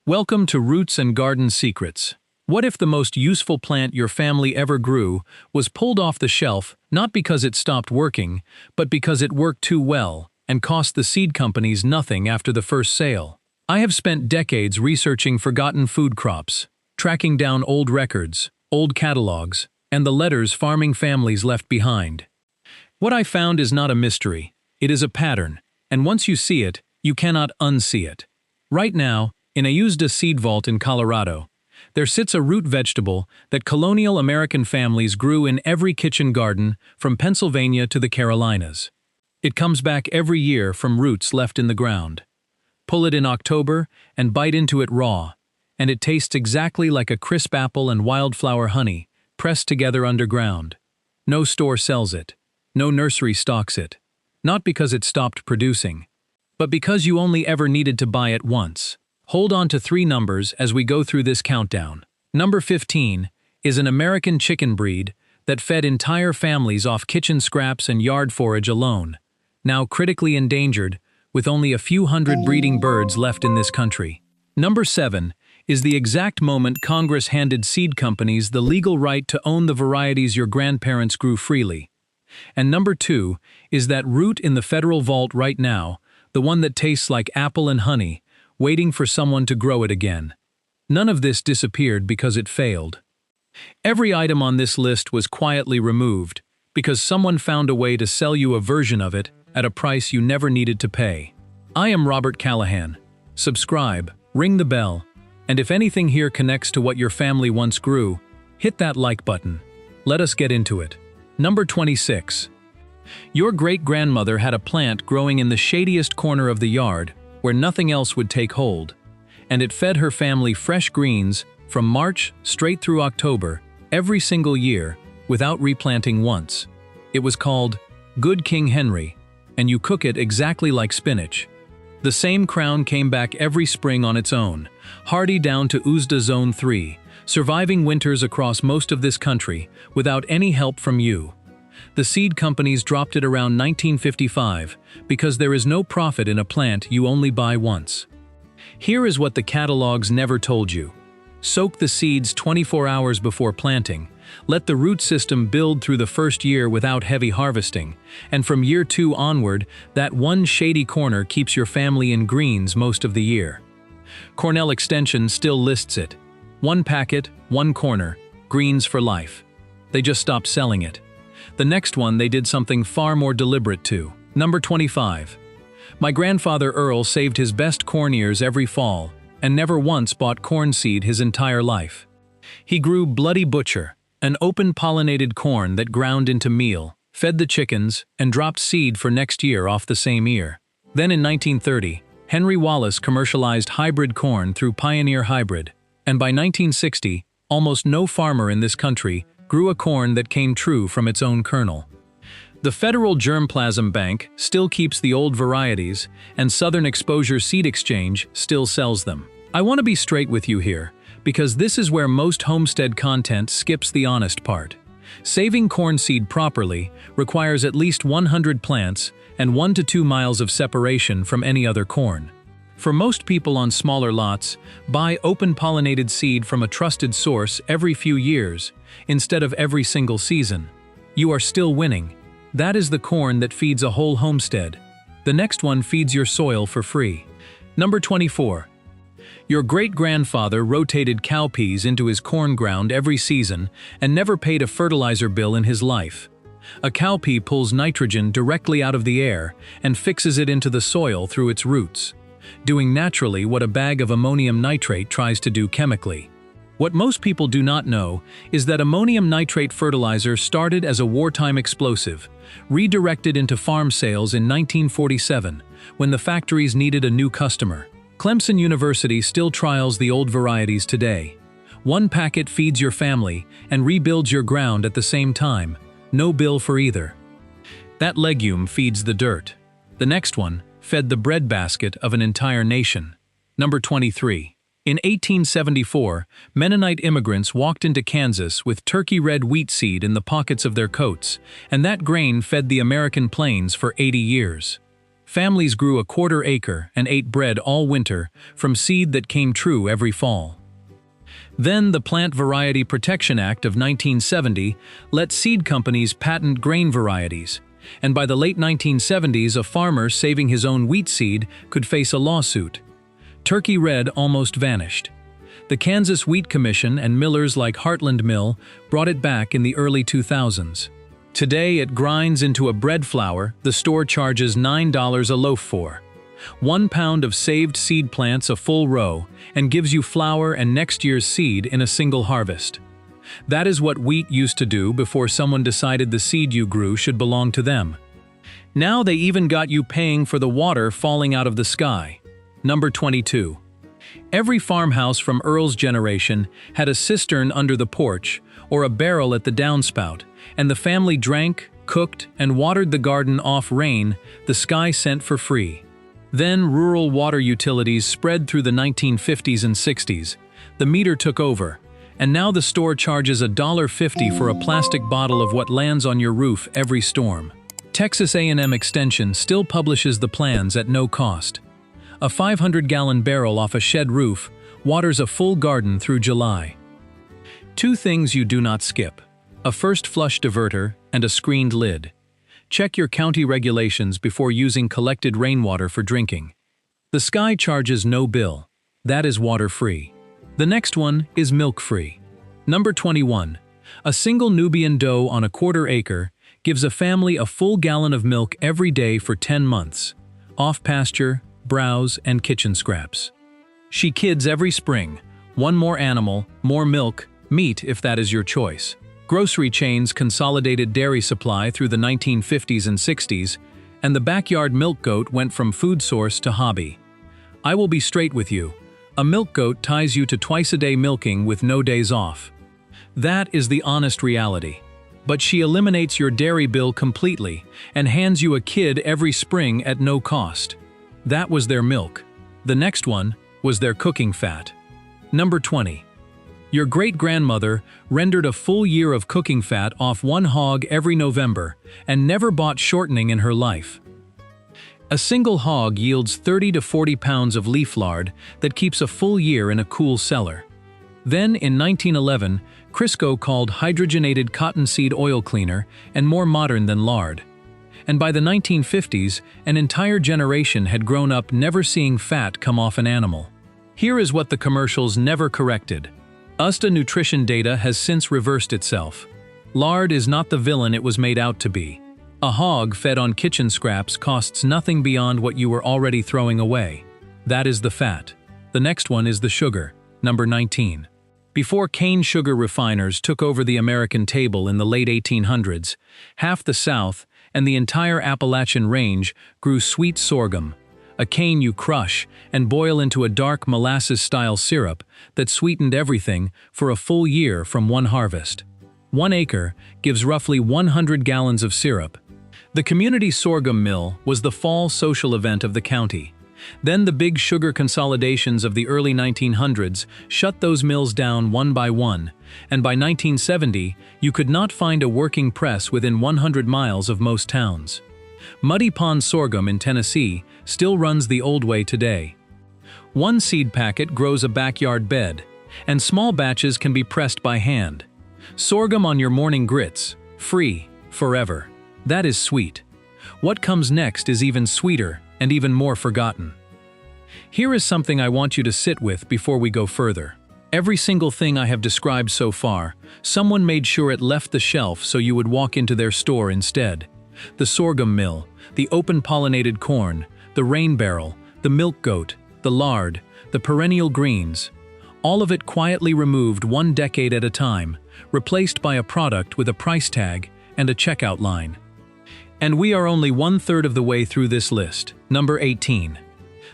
Welcome to Roots and Garden Secrets. What if the most useful plant your family ever grew was pulled off the shelf not because it stopped working, but because it worked too well and cost the seed companies nothing after the first sale? I have spent decades researching forgotten food crops, tracking down old records, old catalogs, and the letters farming families left behind. What I found is not a mystery, it is a pattern, and once you see it, you cannot unsee it. Right now, in a used seed vault in Colorado, there sits a root vegetable that colonial American families grew in every kitchen garden from Pennsylvania to the Carolinas. It comes back every year from roots left in the ground. Pull it in October and bite into it raw, and it tastes exactly like a crisp apple and wildflower honey pressed together underground. No store sells it. No nursery stocks it. Not because it stopped producing, but because you only ever needed to buy it once. Hold on to 3 numbers as we go through this countdown. Number 15 is an American chicken breed that fed entire families off kitchen scraps and yard forage alone, now critically endangered with only a few hundred breeding birds left in this country. Number 7 is the exact moment Congress handed seed companies the legal right to own the varieties your grandparents grew freely. And number 2 is that root in the federal vault right now, the one that tastes like apple and honey, waiting for someone to grow it again. None of this disappeared because it failed. Every item on this list was quietly removed because someone found a way to sell you a version of it at a price you never needed to pay. I am Robert Callahan. Subscribe, ring the bell, and if anything here connects to what your family once grew, hit that like button. Let us get into it. Number 26. Your great-grandmother had a plant growing in the shadiest corner of the yard where nothing else would take hold, and it fed her family fresh greens from March straight through October every single year without replanting once. It was called Good King Henry, and you cook it exactly like spinach. The same crown came back every spring on its own, hardy down to USDA Zone 3, surviving winters across most of this country without any help from you. The seed companies dropped it around 1955 because there is no profit in a plant you only buy once. Here is what the catalogs never told you. Soak the seeds 24 hours before planting, let the root system build through the first year without heavy harvesting, and from year 2 onward, that one shady corner keeps your family in greens most of the year. Cornell Extension still lists it. 1 packet, 1 corner, greens for life. They just stopped selling it. The next one they did something far more deliberate to. Number 25. My grandfather Earl saved his best corn ears every fall and never once bought corn seed his entire life. He grew Bloody Butcher, an open-pollinated corn that ground into meal, fed the chickens, and dropped seed for next year off the same ear. Then in 1930, Henry Wallace commercialized hybrid corn through Pioneer Hybrid, and by 1960, almost no farmer in this country grew a corn that came true from its own kernel. The Federal Germplasm Bank still keeps the old varieties, and Southern Exposure Seed Exchange still sells them. I want to be straight with you here, because this is where most homestead content skips the honest part. Saving corn seed properly requires at least 100 plants and 1 to 2 miles of separation from any other corn. For most people on smaller lots, buy open-pollinated seed from a trusted source every few years, instead of every single season. You are still winning. That is the corn that feeds a whole homestead. The next one feeds your soil for free. Number 24. Your great-grandfather rotated cowpeas into his corn ground every season and never paid a fertilizer bill in his life. A cowpea pulls nitrogen directly out of the air and fixes it into the soil through its roots, doing naturally what a bag of ammonium nitrate tries to do chemically. What most people do not know is that ammonium nitrate fertilizer started as a wartime explosive, redirected into farm sales in 1947, when the factories needed a new customer. Clemson University still trials the old varieties today. 1 packet feeds your family and rebuilds your ground at the same time. No bill for either. That legume feeds the dirt. The next one fed the breadbasket of an entire nation. Number 23. In 1874, Mennonite immigrants walked into Kansas with turkey red wheat seed in the pockets of their coats, and that grain fed the American plains for 80 years. Families grew a quarter acre and ate bread all winter from seed that came true every fall. Then the Plant Variety Protection Act of 1970 let seed companies patent grain varieties, and by the late 1970s a farmer saving his own wheat seed could face a lawsuit. Turkey red almost vanished. The Kansas Wheat Commission and millers like Heartland Mill brought it back in the early 2000s. Today it grinds into a bread flour the store charges $9 a loaf for. 1 pound of saved seed plants a full row and gives you flour and next year's seed in a single harvest. That is what wheat used to do before someone decided the seed you grew should belong to them. Now they even got you paying for the water falling out of the sky. Number 22. Every farmhouse from Earl's generation had a cistern under the porch or a barrel at the downspout, and the family drank, cooked, and watered the garden off rain the sky sent for free. Then rural water utilities spread through the 1950s and 60s. The meter took over, and now the store charges $1.50 for a plastic bottle of what lands on your roof every storm. Texas A&M Extension still publishes the plans at no cost. A 500-gallon barrel off a shed roof waters a full garden through July. 2 things you do not skip: a first flush diverter and a screened lid. Check your county regulations before using collected rainwater for drinking. The sky charges no bill. That is water-free. The next one is milk-free. Number 21. A single Nubian doe on a quarter acre gives a family a full gallon of milk every day for 10 months. Off pasture, browse, and kitchen scraps. She kids every spring. One more animal, more milk, meat if that is your choice. Grocery chains consolidated dairy supply through the 1950s and 60s, and the backyard milk goat went from food source to hobby. I will be straight with you. A milk goat ties you to twice-a-day milking with no days off. That is the honest reality. But she eliminates your dairy bill completely and hands you a kid every spring at no cost. That was their milk. The next one was their cooking fat. Number 20. Your great-grandmother rendered a full year of cooking fat off one hog every November and never bought shortening in her life. A single hog yields 30 to 40 pounds of leaf lard that keeps a full year in a cool cellar. Then, in 1911, Crisco called hydrogenated cottonseed oil cleaner and more modern than lard. And by the 1950s, an entire generation had grown up never seeing fat come off an animal. Here is what the commercials never corrected. USDA nutrition data has since reversed itself. Lard is not the villain it was made out to be. A hog fed on kitchen scraps costs nothing beyond what you were already throwing away. That is the fat. The next one is the sugar, number 19. Before cane sugar refiners took over the American table in the late 1800s, half the South and the entire Appalachian Range grew sweet sorghum, a cane you crush and boil into a dark molasses-style syrup that sweetened everything for a full year from one harvest. 1 acre gives roughly 100 gallons of syrup. The community sorghum mill was the fall social event of the county. Then the big sugar consolidations of the early 1900s shut those mills down one by one, and by 1970 you could not find a working press within 100 miles of most towns. Muddy Pond sorghum in Tennessee still runs the old way today. One seed packet grows a backyard bed, and small batches can be pressed by hand. Sorghum on your morning grits, free, forever. That is sweet. What comes next is even sweeter and even more forgotten. Here is something I want you to sit with before we go further. Every single thing I have described so far, someone made sure it left the shelf so you would walk into their store instead. The sorghum mill, the open-pollinated corn, the rain barrel, the milk goat, the lard, the perennial greens. All of it quietly removed 1 decade at a time, replaced by a product with a price tag and a checkout line. And we are only 1/3 of the way through this list. Number 18.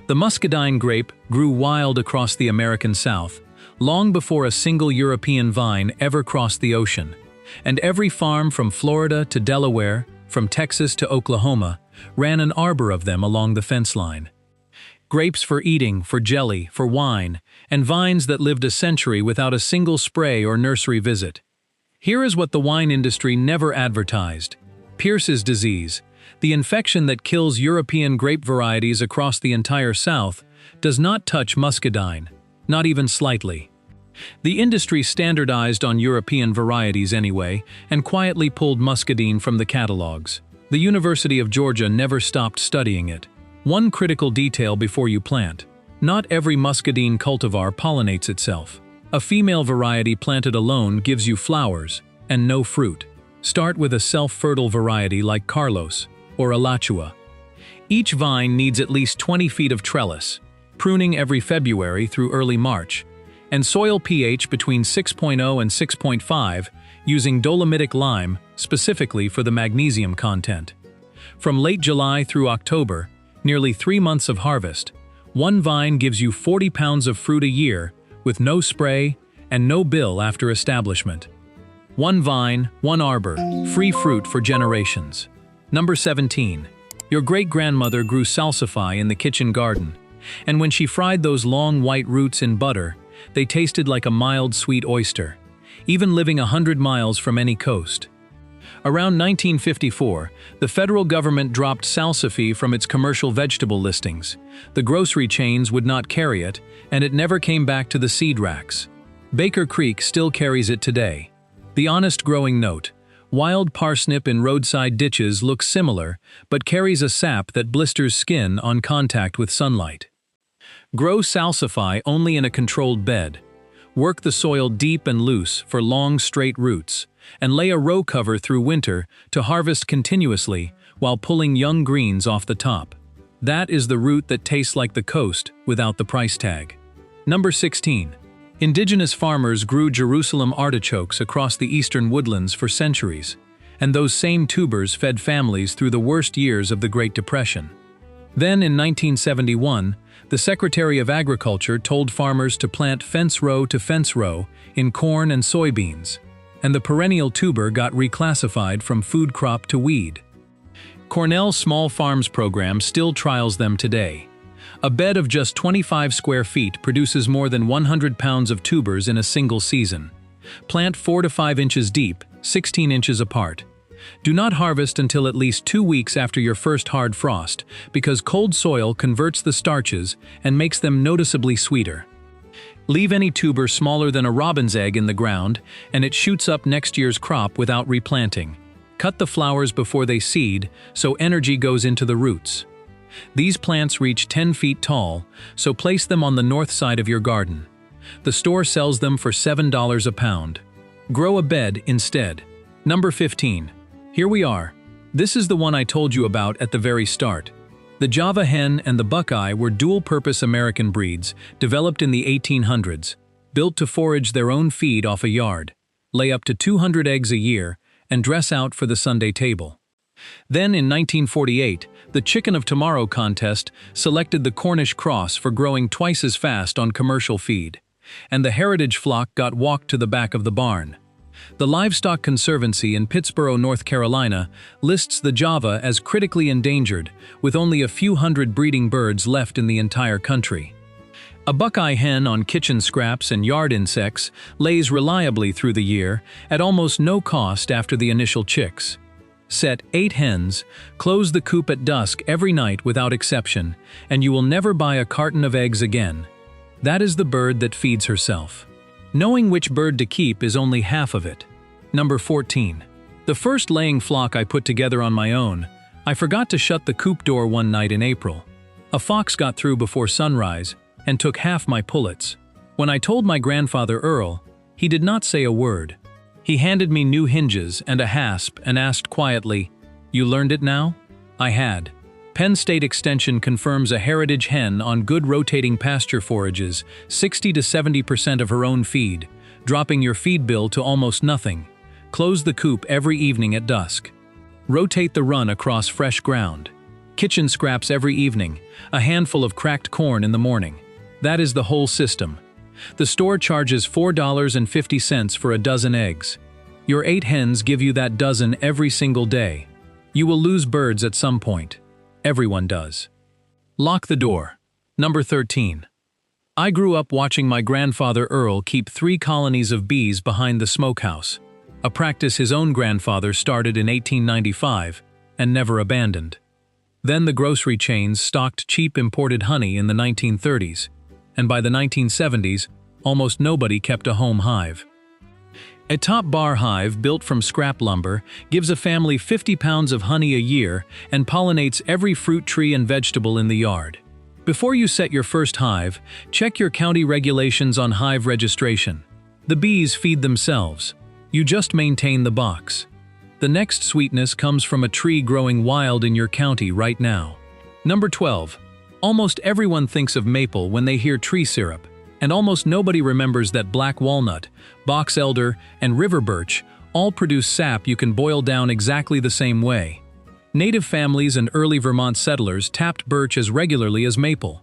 The muscadine grape grew wild across the American South, long before a single European vine ever crossed the ocean. And every farm from Florida to Delaware, from Texas to Oklahoma, ran an arbor of them along the fence line. Grapes for eating, for jelly, for wine, and vines that lived a century without a single spray or nursery visit. Here is what the wine industry never advertised: Pierce's disease, The infection that kills European grape varieties across the entire South does not touch muscadine, not even slightly. The industry standardized on European varieties anyway, and quietly pulled muscadine from the catalogs. The University of Georgia never stopped studying it. One critical detail before you plant. Not every muscadine cultivar pollinates itself. A female variety planted alone gives you flowers and no fruit. Start with a self-fertile variety like Carlos or Alachua. Each vine needs at least 20 feet of trellis, pruning every February through early March, and soil pH between 6.0 and 6.5 using dolomitic lime specifically for the magnesium content. From late July through October, nearly 3 months of harvest, one vine gives you 40 pounds of fruit a year with no spray and no bill after establishment. One vine, one arbor, free fruit for generations. Number 17. Your great-grandmother grew salsify in the kitchen garden, and when she fried those long white roots in butter, they tasted like a mild sweet oyster, even living 100 miles from any coast. Around 1954, the federal government dropped salsify from its commercial vegetable listings. The grocery chains would not carry it, and it never came back to the seed racks. Baker Creek still carries it today. The honest growing note: wild parsnip in roadside ditches looks similar, but carries a sap that blisters skin on contact with sunlight. Grow salsify only in a controlled bed. Work the soil deep and loose for long, straight roots, and lay a row cover through winter to harvest continuously while pulling young greens off the top. That is the root that tastes like the coast without the price tag. Number 16. Indigenous farmers grew Jerusalem artichokes across the eastern woodlands for centuries, and those same tubers fed families through the worst years of the Great Depression. Then in 1971, the Secretary of Agriculture told farmers to plant fence row to fence row in corn and soybeans, and the perennial tuber got reclassified from food crop to weed. Cornell's Small Farms program still trials them today. A bed of just 25 square feet produces more than 100 pounds of tubers in a single season. Plant 4 to 5 inches deep, 16 inches apart. Do not harvest until at least 2 weeks after your first hard frost, because cold soil converts the starches and makes them noticeably sweeter. Leave any tuber smaller than a robin's egg in the ground, and it shoots up next year's crop without replanting. Cut the flowers before they seed, so energy goes into the roots. These plants reach 10 feet tall, so place them on the north side of your garden. The store sells them for $7 a pound. Grow a bed instead. Number 15. Here we are. This is the one I told you about at the very start. The Java hen and the Buckeye were dual-purpose American breeds, developed in the 1800s, built to forage their own feed off a yard, lay up to 200 eggs a year, and dress out for the Sunday table. Then in 1948, the Chicken of Tomorrow contest selected the Cornish cross for growing twice as fast on commercial feed, and the heritage flock got walked to the back of the barn. The Livestock Conservancy in Pittsboro, North Carolina, lists the Java as critically endangered, with only a few hundred breeding birds left in the entire country. A Buckeye hen on kitchen scraps and yard insects lays reliably through the year at almost no cost after the initial chicks. Set 8 hens, close the coop at dusk every night without exception, and you will never buy a carton of eggs again. That is the bird that feeds herself. Knowing which bird to keep is only half of it. Number 14. The first laying flock I put together on my own, I forgot to shut the coop door one night in April. A fox got through before sunrise and took half my pullets. When I told my grandfather Earl, he did not say a word. He handed me new hinges and a hasp and asked quietly, "You learned it now?" I had. Penn State Extension confirms a heritage hen on good rotating pasture forages 60 to 70% of her own feed, dropping your feed bill to almost nothing. Close the coop every evening at dusk. Rotate the run across fresh ground. Kitchen scraps every evening, a handful of cracked corn in the morning. That is the whole system. The store charges $4.50 for a dozen eggs. Your 8 hens give you that dozen every single day. You will lose birds at some point. Everyone does. Lock the door. Number 13. I grew up watching my grandfather Earl keep 3 colonies of bees behind the smokehouse, a practice his own grandfather started in 1895, and never abandoned. Then the grocery chains stocked cheap imported honey in the 1930s, and by the 1970s, almost nobody kept a home hive. A top-bar hive built from scrap lumber gives a family 50 pounds of honey a year and pollinates every fruit tree and vegetable in the yard. Before you set your first hive, check your county regulations on hive registration. The bees feed themselves. You just maintain the box. The next sweetness comes from a tree growing wild in your county right now. Number 12. Almost everyone thinks of maple when they hear tree syrup, and almost nobody remembers that black walnut, box elder, and river birch all produce sap you can boil down exactly the same way. Native families and early Vermont settlers tapped birch as regularly as maple.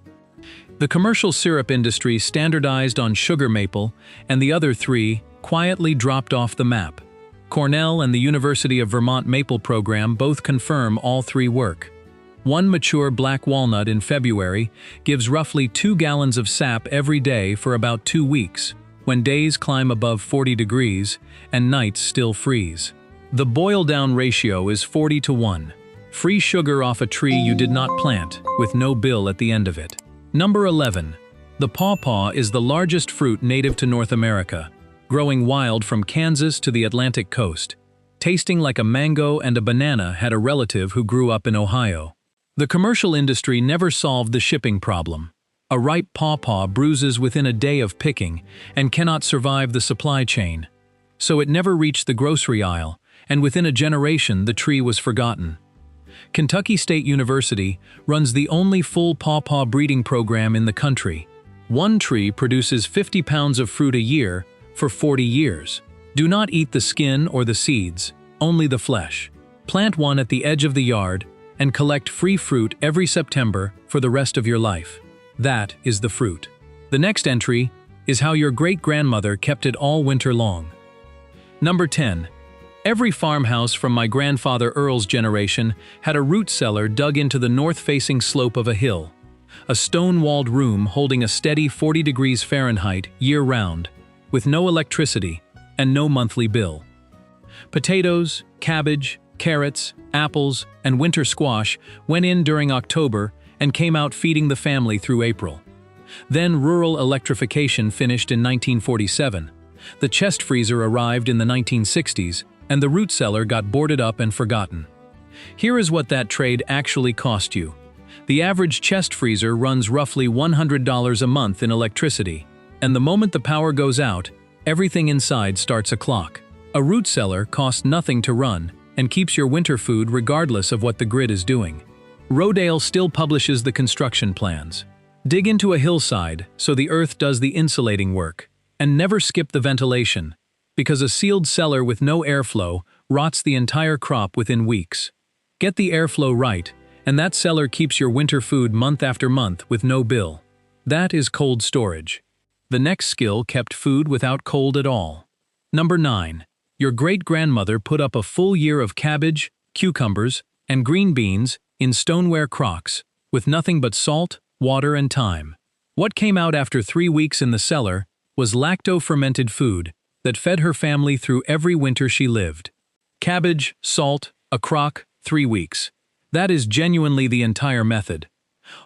The commercial syrup industry standardized on sugar maple, and the other three quietly dropped off the map. Cornell and the University of Vermont Maple Program both confirm all three work. One mature black walnut in February gives roughly 2 gallons of sap every day for about 2 weeks, when days climb above 40 degrees and nights still freeze. The boil-down ratio is 40-1. Free sugar off a tree you did not plant, with no bill at the end of it. Number 11. The pawpaw is the largest fruit native to North America, growing wild from Kansas to the Atlantic coast. Tasting like a mango and a banana had a relative who grew up in Ohio. The commercial industry never solved the shipping problem. A ripe pawpaw bruises within a day of picking and cannot survive the supply chain. So it never reached the grocery aisle, and within a generation the tree was forgotten. Kentucky State University runs the only full pawpaw breeding program in the country. One tree produces 50 pounds of fruit a year for 40 years. Do not eat the skin or the seeds, only the flesh. Plant one at the edge of the yard and collect free fruit every September for the rest of your life. That is the fruit. The next entry is how your great-grandmother kept it all winter long. Number 10. Every farmhouse from my grandfather Earl's generation had a root cellar dug into the north-facing slope of a hill. A stone-walled room holding a steady 40 degrees Fahrenheit year-round, with no electricity and no monthly bill. Potatoes, cabbage, carrots, apples, and winter squash went in during October and came out feeding the family through April. Then rural electrification finished in 1947. The chest freezer arrived in the 1960s, and the root cellar got boarded up and forgotten. Here is what that trade actually cost you. The average chest freezer runs roughly $100 a month in electricity, and the moment the power goes out, everything inside starts a clock. A root cellar costs nothing to run and keeps your winter food regardless of what the grid is doing. Rodale still publishes the construction plans. Dig into a hillside so the earth does the insulating work, and never skip the ventilation, because a sealed cellar with no airflow rots the entire crop within weeks. Get the airflow right, and that cellar keeps your winter food month after month with no bill. That is cold storage. The next skill kept food without cold at all. Number 9. Your great-grandmother put up a full year of cabbage, cucumbers, and green beans in stoneware crocks, with nothing but salt, water, and thyme. What came out after 3 weeks in the cellar was lacto-fermented food that fed her family through every winter she lived. Cabbage, salt, a crock, 3 weeks. That is genuinely the entire method.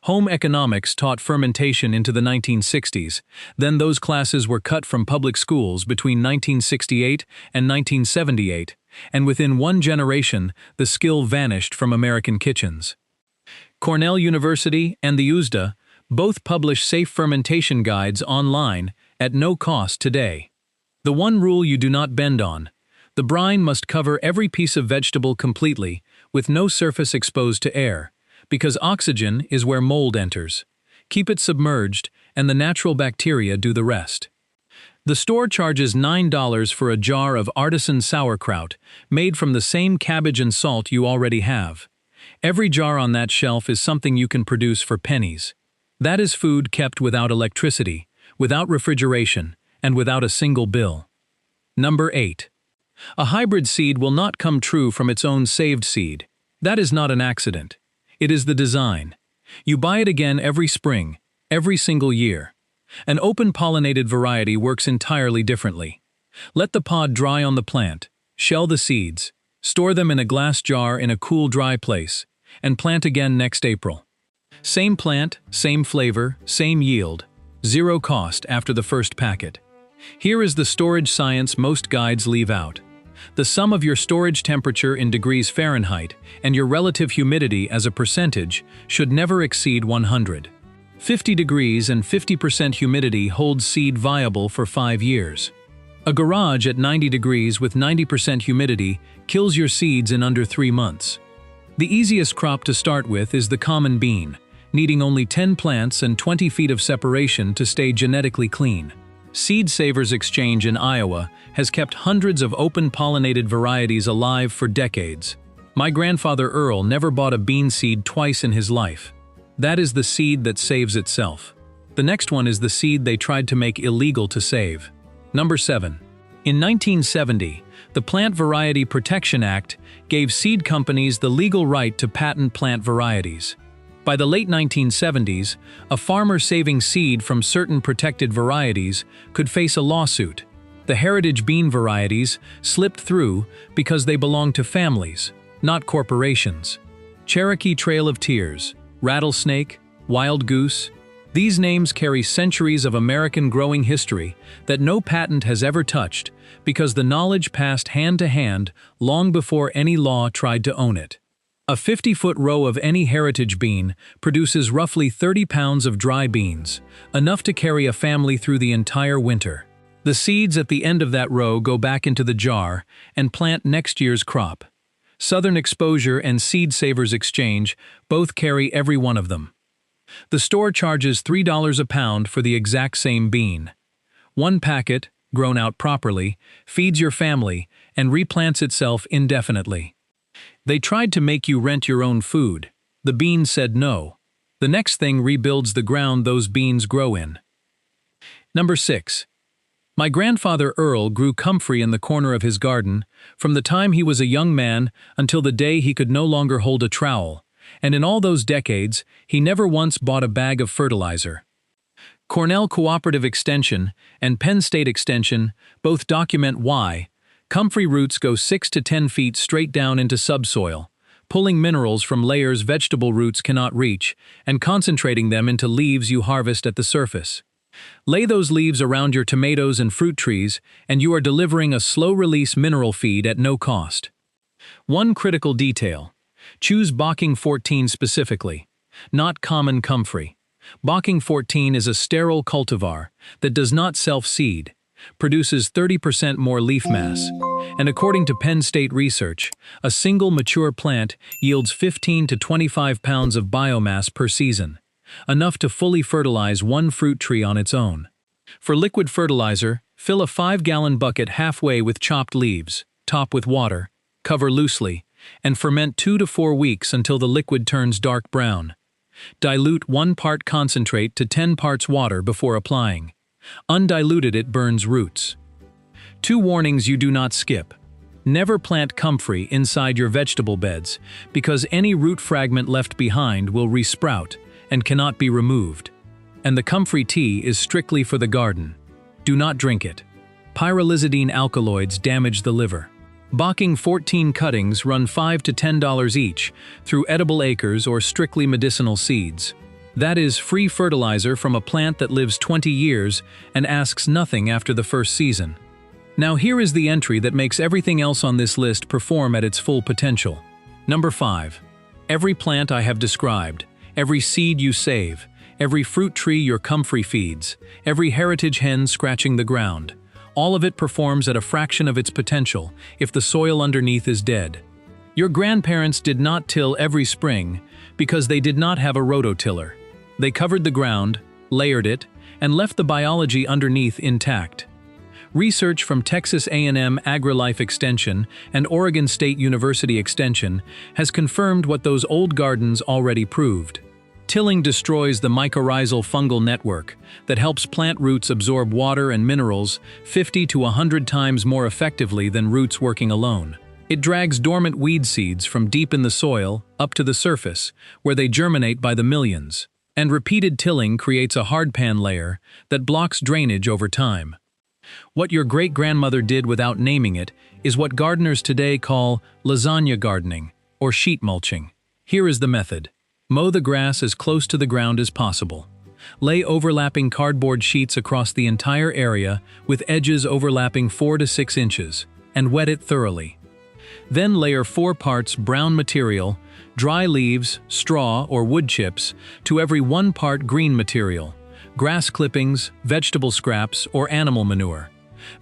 Home economics taught fermentation into the 1960s, then those classes were cut from public schools between 1968 and 1978, and within one generation, the skill vanished from American kitchens. Cornell University and the USDA both publish safe fermentation guides online at no cost today. The one rule you do not bend on: the brine must cover every piece of vegetable completely, with no surface exposed to air, because oxygen is where mold enters. Keep it submerged, and the natural bacteria do the rest. The store charges $9 for a jar of artisan sauerkraut made from the same cabbage and salt you already have. Every jar on that shelf is something you can produce for pennies. That is food kept without electricity, without refrigeration, and without a single bill. Number 8. A hybrid seed will not come true from its own saved seed. That is not an accident. It is the design. You buy it again every spring, every single year. An open-pollinated variety works entirely differently. Let the pod dry on the plant, shell the seeds, Store them in a glass jar in a cool, dry place, and plant again next April. Same plant, same flavor, same yield, zero cost after the first packet. Here is the storage science most guides leave out. The sum of your storage temperature in degrees Fahrenheit and your relative humidity as a percentage should never exceed 100. 50 degrees and 50% humidity holds seed viable for 5 years. A garage at 90 degrees with 90% humidity kills your seeds in under 3 months. The easiest crop to start with is the common bean, needing only 10 plants and 20 feet of separation to stay genetically clean. Seed Savers Exchange in Iowa has kept hundreds of open-pollinated varieties alive for decades. My grandfather Earl never bought a bean seed twice in his life. That is the seed that saves itself. The next one is the seed they tried to make illegal to save. Number 7. In 1970, the Plant Variety Protection Act gave seed companies the legal right to patent plant varieties. By the late 1970s, a farmer saving seed from certain protected varieties could face a lawsuit. The heritage bean varieties slipped through because they belonged to families, not corporations. Cherokee Trail of Tears, Rattlesnake, Wild Goose. These names carry centuries of American growing history that no patent has ever touched because the knowledge passed hand to hand long before any law tried to own it. A 50-foot row of any heritage bean produces roughly 30 pounds of dry beans, enough to carry a family through the entire winter. The seeds at the end of that row go back into the jar and plant next year's crop. Southern Exposure and Seed Savers Exchange both carry every one of them. The store charges $3 a pound for the exact same bean. One packet, grown out properly, feeds your family and replants itself indefinitely. They tried to make you rent your own food. The bean said no. The next thing rebuilds the ground those beans grow in. Number 6. My grandfather Earl grew comfrey in the corner of his garden from the time he was a young man until the day he could no longer hold a trowel, and in all those decades, he never once bought a bag of fertilizer. Cornell Cooperative Extension and Penn State Extension both document why comfrey roots go 6 to 10 feet straight down into subsoil, pulling minerals from layers vegetable roots cannot reach and concentrating them into leaves you harvest at the surface. Lay those leaves around your tomatoes and fruit trees, and you are delivering a slow-release mineral feed at no cost. One critical detail: choose Bocking 14 specifically, not common comfrey. Bocking 14 is a sterile cultivar that does not self-seed, produces 30% more leaf mass, and according to Penn State research, a single mature plant yields 15 to 25 pounds of biomass per season, enough to fully fertilize one fruit tree on its own. For liquid fertilizer, fill a 5-gallon bucket halfway with chopped leaves, top with water, cover loosely, and ferment 2 to 4 weeks until the liquid turns dark brown. Dilute 1 part concentrate to 10 parts water before applying. Undiluted, it burns roots. 2 warnings you do not skip. Never plant comfrey inside your vegetable beds because any root fragment left behind will resprout and cannot be removed. And the comfrey tea is strictly for the garden. Do not drink it. Pyrrolizidine alkaloids damage the liver. Bocking 14 cuttings run $5 to $10 each through edible acres or strictly medicinal seeds. That is free fertilizer from a plant that lives 20 years and asks nothing after the first season. Now here is the entry that makes everything else on this list perform at its full potential. Number 5. Every plant I have described, every seed you save, every fruit tree your comfrey feeds, every heritage hen scratching the ground, all of it performs at a fraction of its potential if the soil underneath is dead. Your grandparents did not till every spring because they did not have a rototiller. They covered the ground, layered it, and left the biology underneath intact. Research from Texas A&M AgriLife Extension and Oregon State University Extension has confirmed what those old gardens already proved. Tilling destroys the mycorrhizal fungal network that helps plant roots absorb water and minerals 50 to 100 times more effectively than roots working alone. It drags dormant weed seeds from deep in the soil up to the surface, where they germinate by the millions. And repeated tilling creates a hardpan layer that blocks drainage over time. What your great-grandmother did without naming it is what gardeners today call lasagna gardening or sheet mulching. Here is the method. Mow the grass as close to the ground as possible. Lay overlapping cardboard sheets across the entire area with edges overlapping 4 to 6 inches, and wet it thoroughly. Then layer 4 parts brown material, dry leaves, straw, or wood chips to every 1 part green material, grass clippings, vegetable scraps, or animal manure.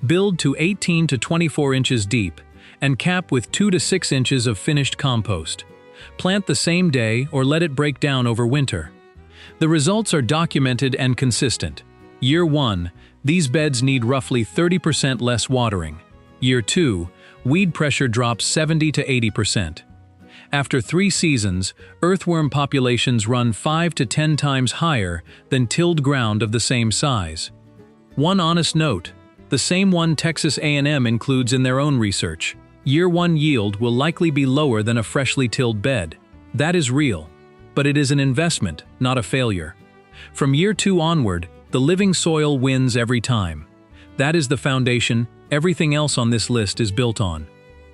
Build to 18 to 24 inches deep and cap with 2 to 6 inches of finished compost. Plant the same day or let it break down over winter. The results are documented and consistent. Year 1, these beds need roughly 30% less watering. Year 2, weed pressure drops 70 to 80%. After 3 seasons, earthworm populations run 5 to 10 times higher than tilled ground of the same size. One honest note, the same one Texas A&M includes in their own research. Year 1 yield will likely be lower than a freshly tilled bed. That is real, but it is an investment, not a failure. From year 2 onward, the living soil wins every time. That is the foundation everything else on this list is built on.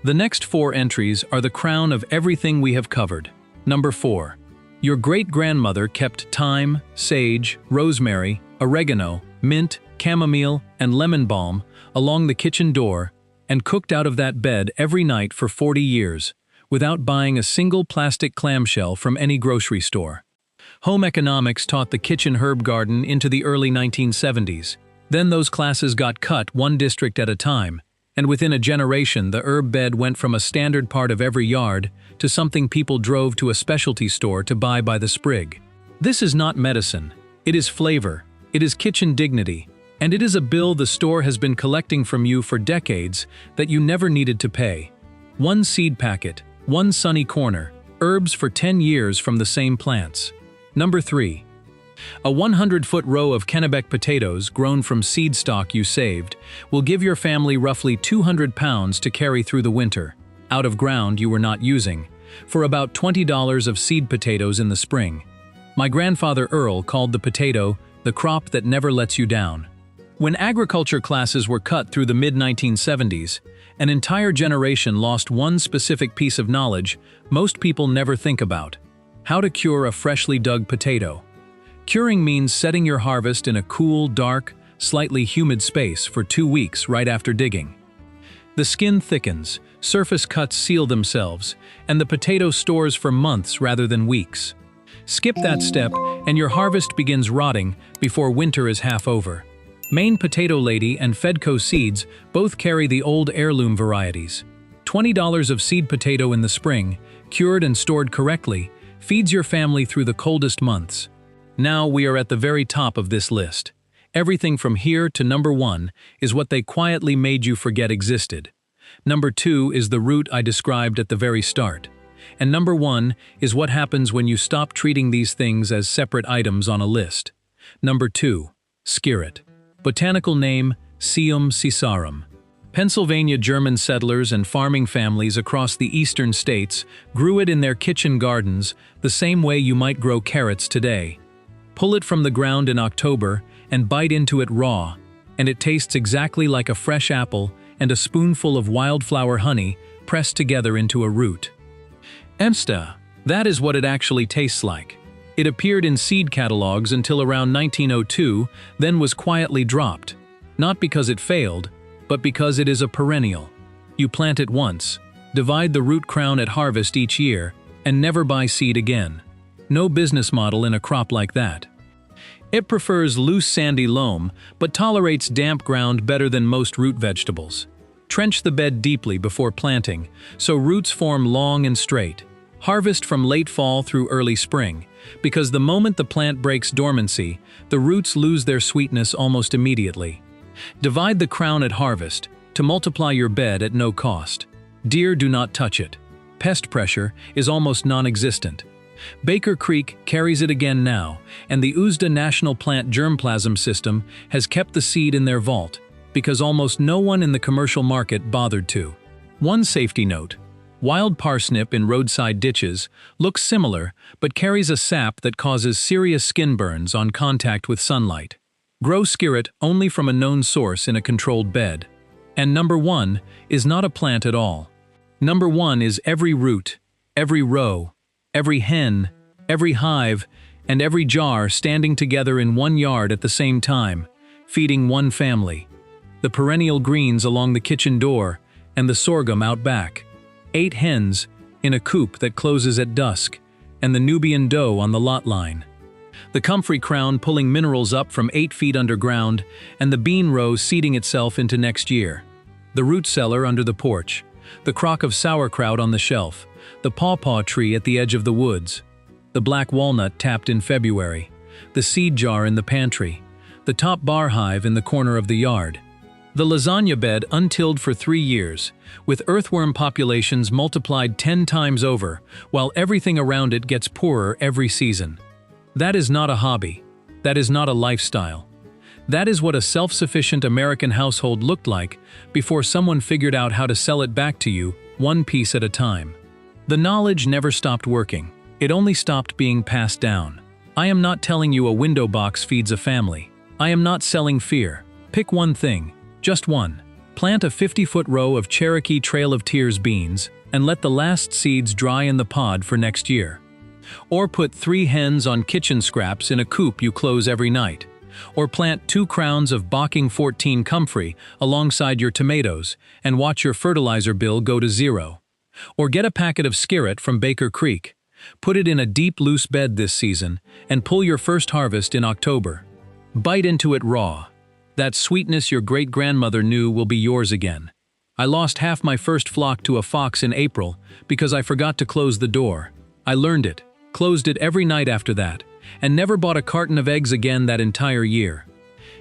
The next 4 entries are the crown of everything we have covered. Number 4. Your great-grandmother kept thyme, sage, rosemary, oregano, mint, chamomile, and lemon balm along the kitchen door and cooked out of that bed every night for 40 years, without buying a single plastic clamshell from any grocery store. Home economics taught the kitchen herb garden into the early 1970s. Then those classes got cut one district at a time, and within a generation the herb bed went from a standard part of every yard to something people drove to a specialty store to buy by the sprig. This is not medicine. It is flavor. It is kitchen dignity. And it is a bill the store has been collecting from you for decades that you never needed to pay. 1 seed packet, 1 sunny corner, herbs for 10 years from the same plants. Number 3. A 100-foot row of Kennebec potatoes grown from seed stock you saved will give your family roughly 200 pounds to carry through the winter, out of ground you were not using, for about $20 of seed potatoes in the spring. My grandfather Earl called the potato the crop that never lets you down. When agriculture classes were cut through the mid-1970s, an entire generation lost one specific piece of knowledge most people never think about: how to cure a freshly dug potato. Curing means setting your harvest in a cool, dark, slightly humid space for 2 weeks right after digging. The skin thickens, surface cuts seal themselves, and the potato stores for months rather than weeks. Skip that step, and your harvest begins rotting before winter is half over. Maine Potato Lady and Fedco seeds both carry the old heirloom varieties. $20 of seed potato in the spring, cured and stored correctly, feeds your family through the coldest months. Now we are at the very top of this list. Everything from here to number 1 is what they quietly made you forget existed. Number 2 is the root I described at the very start. And number 1 is what happens when you stop treating these things as separate items on a list. Number 2. Skirret. Botanical name, Seum cisarum. Pennsylvania German settlers and farming families across the eastern states grew it in their kitchen gardens the same way you might grow carrots today. Pull it from the ground in October and bite into it raw, and it tastes exactly like a fresh apple and a spoonful of wildflower honey pressed together into a root. Emsta, that is what it actually tastes like. It appeared in seed catalogs until around 1902, then was quietly dropped. Not because it failed, but because it is a perennial. You plant it once, divide the root crown at harvest each year, and never buy seed again. No business model in a crop like that. It prefers loose sandy loam, but tolerates damp ground better than most root vegetables. Trench the bed deeply before planting, so roots form long and straight. Harvest from late fall through early spring, because the moment the plant breaks dormancy, the roots lose their sweetness almost immediately. Divide the crown at harvest, to multiply your bed at no cost. Deer do not touch it. Pest pressure is almost non-existent. Baker Creek carries it again now, and the USDA National Plant Germplasm System has kept the seed in their vault, because almost no one in the commercial market bothered to. One safety note: wild parsnip in roadside ditches looks similar but carries a sap that causes serious skin burns on contact with sunlight. Grow skirret only from a known source in a controlled bed. And number 1 is not a plant at all. Number 1 is every root, every row, every hen, every hive, and every jar standing together in one yard at the same time, feeding one family. The perennial greens along the kitchen door, and the sorghum out back. 8 hens in a coop that closes at dusk, and the Nubian doe on the lot line. The comfrey crown pulling minerals up from 8 feet underground, and the bean row seeding itself into next year. The root cellar under the porch, the crock of sauerkraut on the shelf, the pawpaw tree at the edge of the woods, the black walnut tapped in February, the seed jar in the pantry, the top bar hive in the corner of the yard. The lasagna bed untilled for 3 years, with earthworm populations multiplied 10 times over, while everything around it gets poorer every season. That is not a hobby. That is not a lifestyle. That is what a self-sufficient American household looked like before someone figured out how to sell it back to you, one piece at a time. The knowledge never stopped working. It only stopped being passed down. I am not telling you a window box feeds a family. I am not selling fear. Pick one thing, just one. Plant a 50-foot row of Cherokee Trail of Tears beans and let the last seeds dry in the pod for next year. Or put 3 hens on kitchen scraps in a coop you close every night. Or plant 2 crowns of Bocking 14 comfrey alongside your tomatoes and watch your fertilizer bill go to 0. Or get a packet of skirret from Baker Creek. Put it in a deep loose bed this season and pull your first harvest in October. Bite into it raw. That sweetness your great-grandmother knew will be yours again. I lost half my first flock to a fox in April because I forgot to close the door. I learned it, closed it every night after that, and never bought a carton of eggs again that entire year.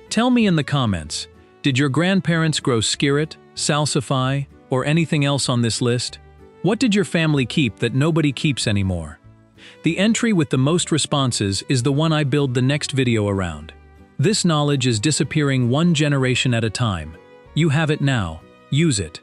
Tell me in the comments, did your grandparents grow skirret, salsify, or anything else on this list? What did your family keep that nobody keeps anymore? The entry with the most responses is the one I build the next video around. This knowledge is disappearing one generation at a time. You have it now. Use it.